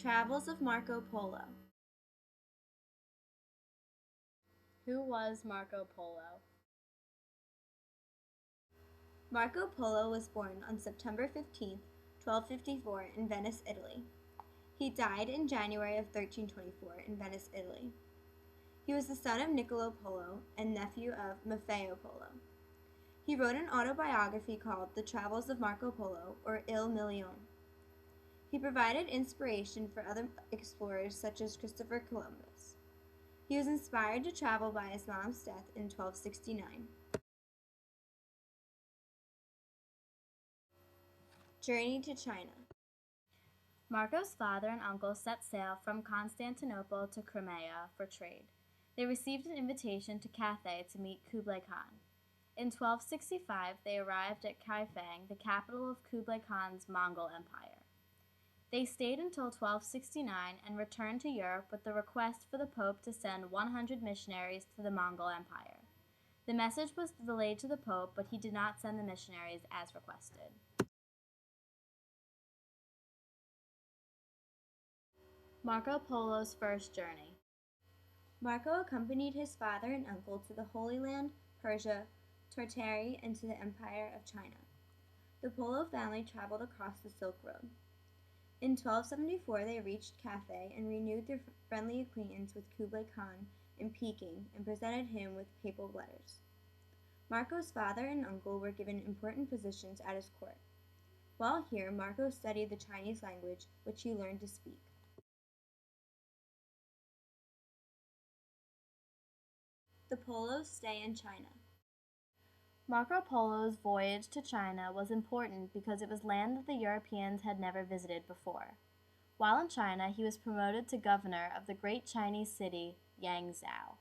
Travels of Marco Polo. Who was Marco Polo? Marco Polo was born on September 15, 1254 in Venice, Italy. He died in January of 1324 in Venice, Italy. He was the son of Niccolo Polo and nephew of Maffeo Polo. He wrote an autobiography called The Travels of Marco Polo, or Il Milione. He provided inspiration for other explorers such as Christopher Columbus. He was inspired to travel by his mom's death in 1269. Journey to China. Marco's father and uncle set sail from Constantinople to Crimea for trade. They received an invitation to Cathay to meet Kublai Khan. In 1265, they arrived at Kaifeng, the capital of Kublai Khan's Mongol Empire. They stayed until 1269 and returned to Europe with the request for the Pope to send 100 missionaries to the Mongol Empire. The message was relayed to the Pope, but he did not send the missionaries as requested. Marco Polo's first journey. Marco accompanied his father and uncle to the Holy Land, Persia, Tartary, and to the Empire of China. The Polo family traveled across the Silk Road. In 1274, they reached Cathay and renewed their friendly acquaintance with Kublai Khan in Peking and presented him with papal letters. Marco's father and uncle were given important positions at his court. While here, Marco studied the Chinese language, which he learned to speak. The Polos stay in China. Marco Polo's voyage to China was important because it was land that the Europeans had never visited before. While in China, he was promoted to governor of the great Chinese city, Yangzhou.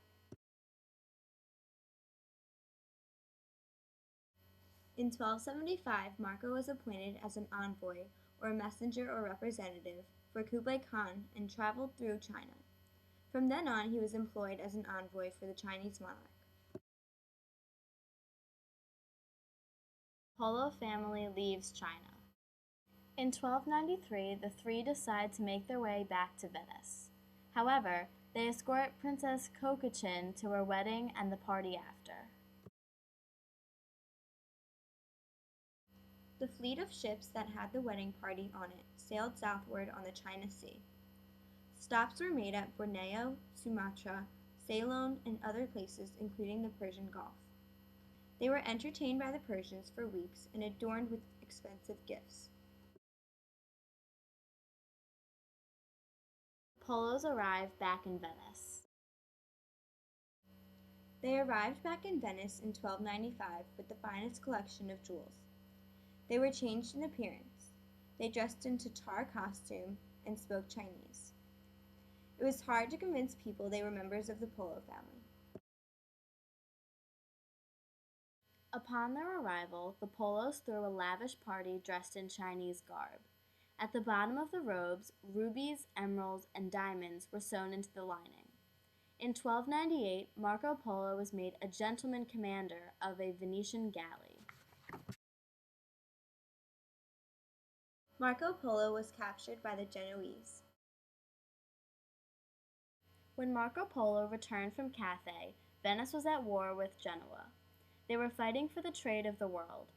In 1275, Marco was appointed as an envoy, or messenger or representative, for Kublai Khan and traveled through China. From then on, he was employed as an envoy for the Chinese monarch. Polo family leaves China. In 1293, the three decide to make their way back to Venice. However, they escort Princess Cocochin to her wedding and the party after. The fleet of ships that had the wedding party on it sailed southward on the China Sea. Stops were made at Borneo, Sumatra, Ceylon, and other places, including the Persian Gulf. They were entertained by the Persians for weeks and adorned with expensive gifts. Polos arrive back in Venice. They arrived back in Venice in 1295 with the finest collection of jewels. They were changed in appearance. They dressed in Tatar costume and spoke Chinese. It was hard to convince people they were members of the Polo family. Upon their arrival, the Polos threw a lavish party dressed in Chinese garb. At the bottom of the robes, rubies, emeralds, and diamonds were sewn into the lining. In 1298, Marco Polo was made a gentleman commander of a Venetian galley. Marco Polo was captured by the Genoese. When Marco Polo returned from Cathay, Venice was at war with Genoa. They were fighting for the trade of the world.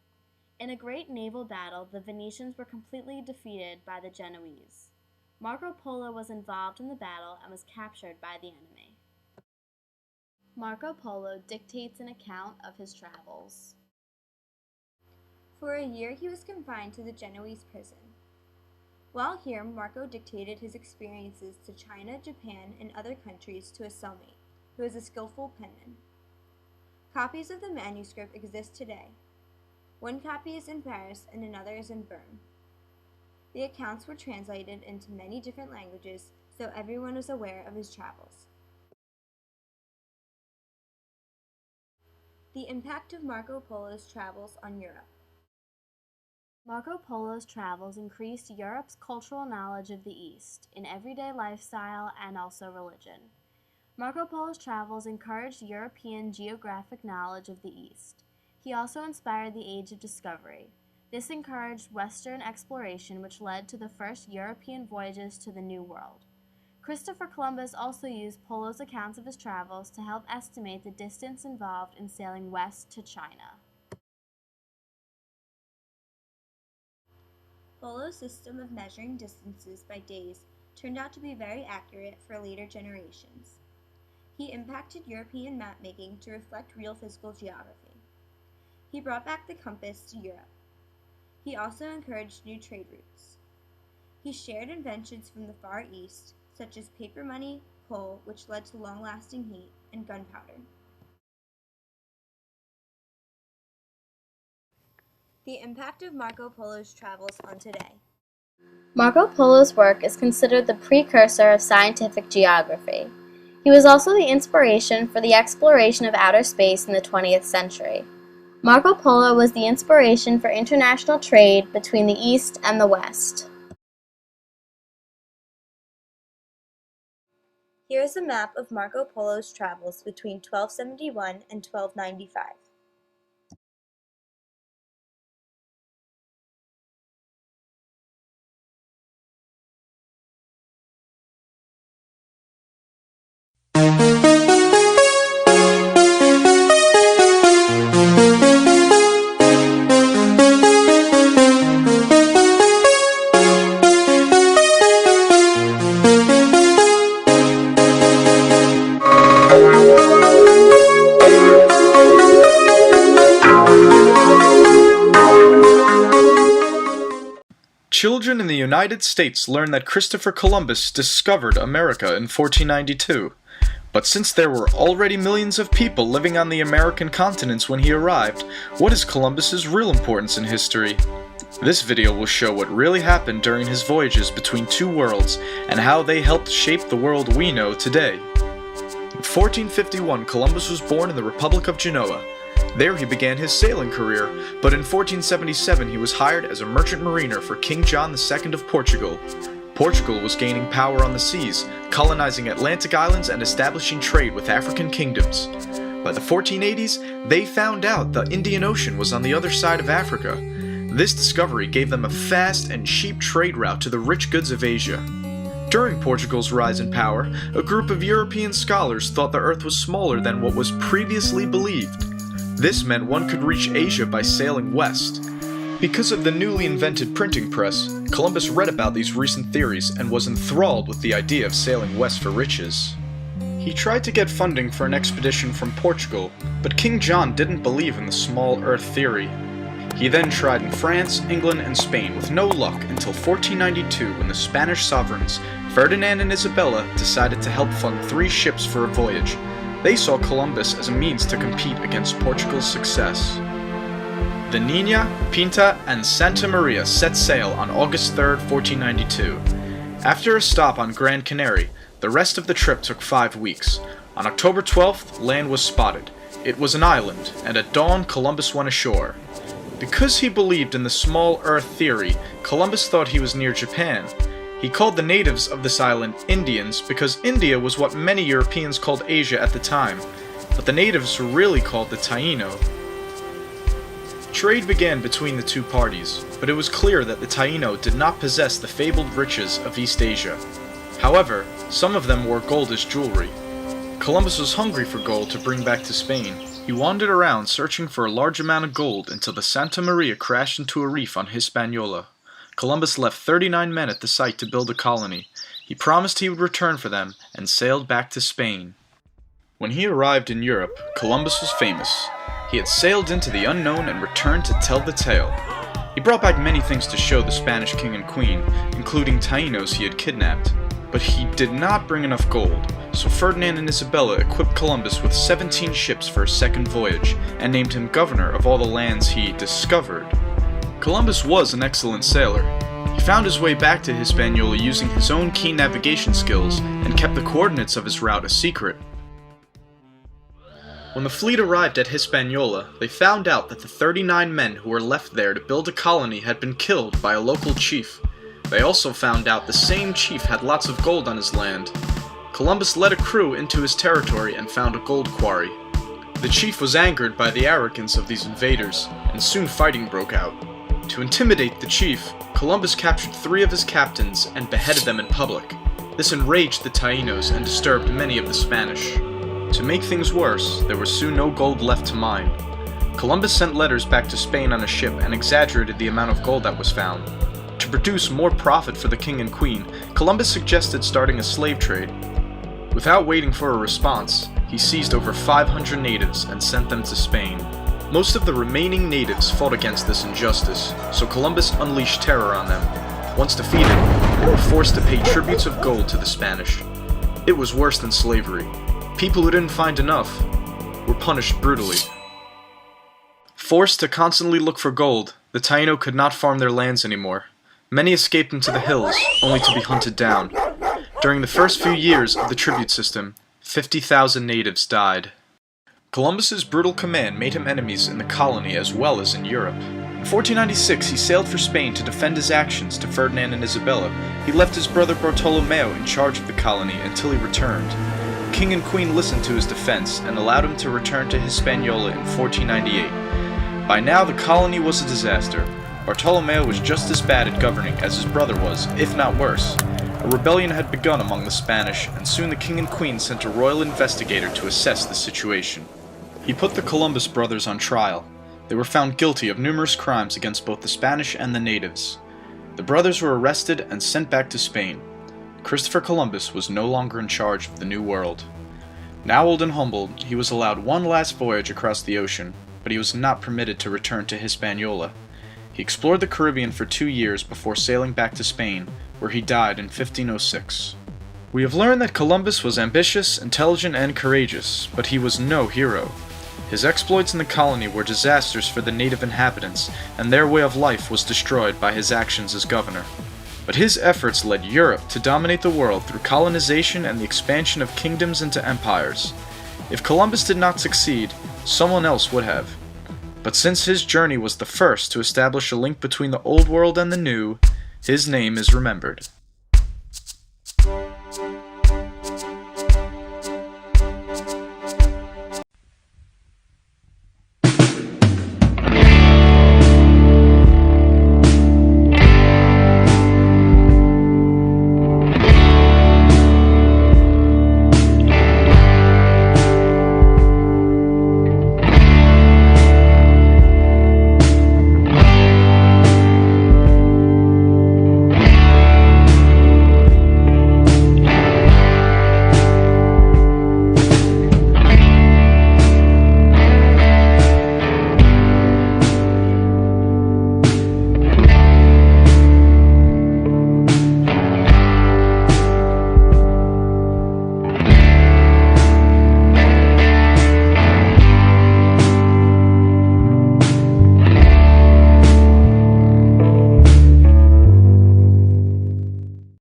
In a great naval battle, the Venetians were completely defeated by the Genoese. Marco Polo was involved in the battle and was captured by the enemy. Marco Polo dictates an account of his travels. For a year, he was confined to the Genoese prison. While here, Marco dictated his experiences to China, Japan, and other countries to a cellmate, who was a skillful penman. Copies of the manuscript exist today. One copy is in Paris and another is in Bern. The accounts were translated into many different languages, so everyone was aware of his travels. The impact of Marco Polo's travels on Europe. Marco Polo's travels increased Europe's cultural knowledge of the East, in everyday lifestyle and also religion. Marco Polo's travels encouraged European geographic knowledge of the East. He also inspired the Age of Discovery. This encouraged Western exploration, which led to the first European voyages to the New World. Christopher Columbus also used Polo's accounts of his travels to help estimate the distance involved in sailing west to China. Polo's system of measuring distances by days turned out to be very accurate for later generations. He impacted European map-making to reflect real physical geography. He brought back the compass to Europe. He also encouraged new trade routes. He shared inventions from the Far East, such as paper money, coal, which led to long-lasting heat, and gunpowder. The impact of Marco Polo's travels on today. Marco Polo's work is considered the precursor of scientific geography. He was also the inspiration for the exploration of outer space in the 20th century. Marco Polo was the inspiration for international trade between the East and the West. Here is a map of Marco Polo's travels between 1271 and 1295. Children in the United States learned that Christopher Columbus discovered America in 1492. But since there were already millions of people living on the American continents when he arrived, what is Columbus's real importance in history? This video will show what really happened during his voyages between two worlds and how they helped shape the world we know today. In 1451, Columbus was born in the Republic of Genoa. There he began his sailing career, but in 1477 he was hired as a merchant mariner for King John II of Portugal. Portugal was gaining power on the seas, colonizing Atlantic islands and establishing trade with African kingdoms. By the 1480s, they found out the Indian Ocean was on the other side of Africa. This discovery gave them a fast and cheap trade route to the rich goods of Asia. During Portugal's rise in power, a group of European scholars thought the Earth was smaller than what was previously believed. This meant one could reach Asia by sailing west. Because of the newly invented printing press, Columbus read about these recent theories and was enthralled with the idea of sailing west for riches. He tried to get funding for an expedition from Portugal, but King John didn't believe in the small Earth theory. He then tried in France, England, and Spain with no luck until 1492 when the Spanish sovereigns, Ferdinand and Isabella, decided to help fund 3 ships for a voyage. They saw Columbus as a means to compete against Portugal's success. The Niña, Pinta, and Santa Maria set sail on August 3, 1492. After a stop on Gran Canaria, the rest of the trip took 5 weeks. On October 12th, land was spotted. It was an island, and at dawn Columbus went ashore. Because he believed in the small Earth theory, Columbus thought he was near Japan. He called the natives of this island Indians because India was what many Europeans called Asia at the time, but the natives were really called the Taino. Trade began between the two parties, but it was clear that the Taino did not possess the fabled riches of East Asia. However, some of them wore gold as jewelry. Columbus was hungry for gold to bring back to Spain. He wandered around searching for a large amount of gold until the Santa Maria crashed into a reef on Hispaniola. Columbus left 39 men at the site to build a colony. He promised he would return for them and sailed back to Spain. When he arrived in Europe, Columbus was famous. He had sailed into the unknown and returned to tell the tale. He brought back many things to show the Spanish king and queen, including Tainos he had kidnapped. But he did not bring enough gold, so Ferdinand and Isabella equipped Columbus with 17 ships for a second voyage, and named him governor of all the lands he discovered. Columbus was an excellent sailor. He found his way back to Hispaniola using his own keen navigation skills, and kept the coordinates of his route a secret. When the fleet arrived at Hispaniola, they found out that the 39 men who were left there to build a colony had been killed by a local chief. They also found out the same chief had lots of gold on his land. Columbus led a crew into his territory and found a gold quarry. The chief was angered by the arrogance of these invaders, and soon fighting broke out. To intimidate the chief, Columbus captured 3 of his captains and beheaded them in public. This enraged the Taínos and disturbed many of the Spanish. To make things worse, there was soon no gold left to mine. Columbus sent letters back to Spain on a ship and exaggerated the amount of gold that was found. To produce more profit for the king and queen, Columbus suggested starting a slave trade. Without waiting for a response, he seized over 500 natives and sent them to Spain. Most of the remaining natives fought against this injustice, so Columbus unleashed terror on them. Once defeated, they were forced to pay tributes of gold to the Spanish. It was worse than slavery. People who didn't find enough were punished brutally. Forced to constantly look for gold, the Taíno could not farm their lands anymore. Many escaped into the hills, only to be hunted down. During the first few years of the tribute system, 50,000 natives died. Columbus's brutal command made him enemies in the colony as well as in Europe. In 1496, he sailed for Spain to defend his actions to Ferdinand and Isabella. He left his brother Bartolomeo in charge of the colony until he returned. The king and queen listened to his defense and allowed him to return to Hispaniola in 1498. By now, the colony was a disaster. Bartolomeo was just as bad at governing as his brother was, if not worse. A rebellion had begun among the Spanish, and soon the king and queen sent a royal investigator to assess the situation. He put the Columbus brothers on trial. They were found guilty of numerous crimes against both the Spanish and the natives. The brothers were arrested and sent back to Spain. Christopher Columbus was no longer in charge of the New World. Now old and humbled, he was allowed one last voyage across the ocean, but he was not permitted to return to Hispaniola. He explored the Caribbean for 2 years before sailing back to Spain, where he died in 1506. We have learned that Columbus was ambitious, intelligent, and courageous, but he was no hero. His exploits in the colony were disasters for the native inhabitants, and their way of life was destroyed by his actions as governor. But his efforts led Europe to dominate the world through colonization and the expansion of kingdoms into empires. If Columbus did not succeed, someone else would have. But since his journey was the first to establish a link between the old world and the new, his name is remembered.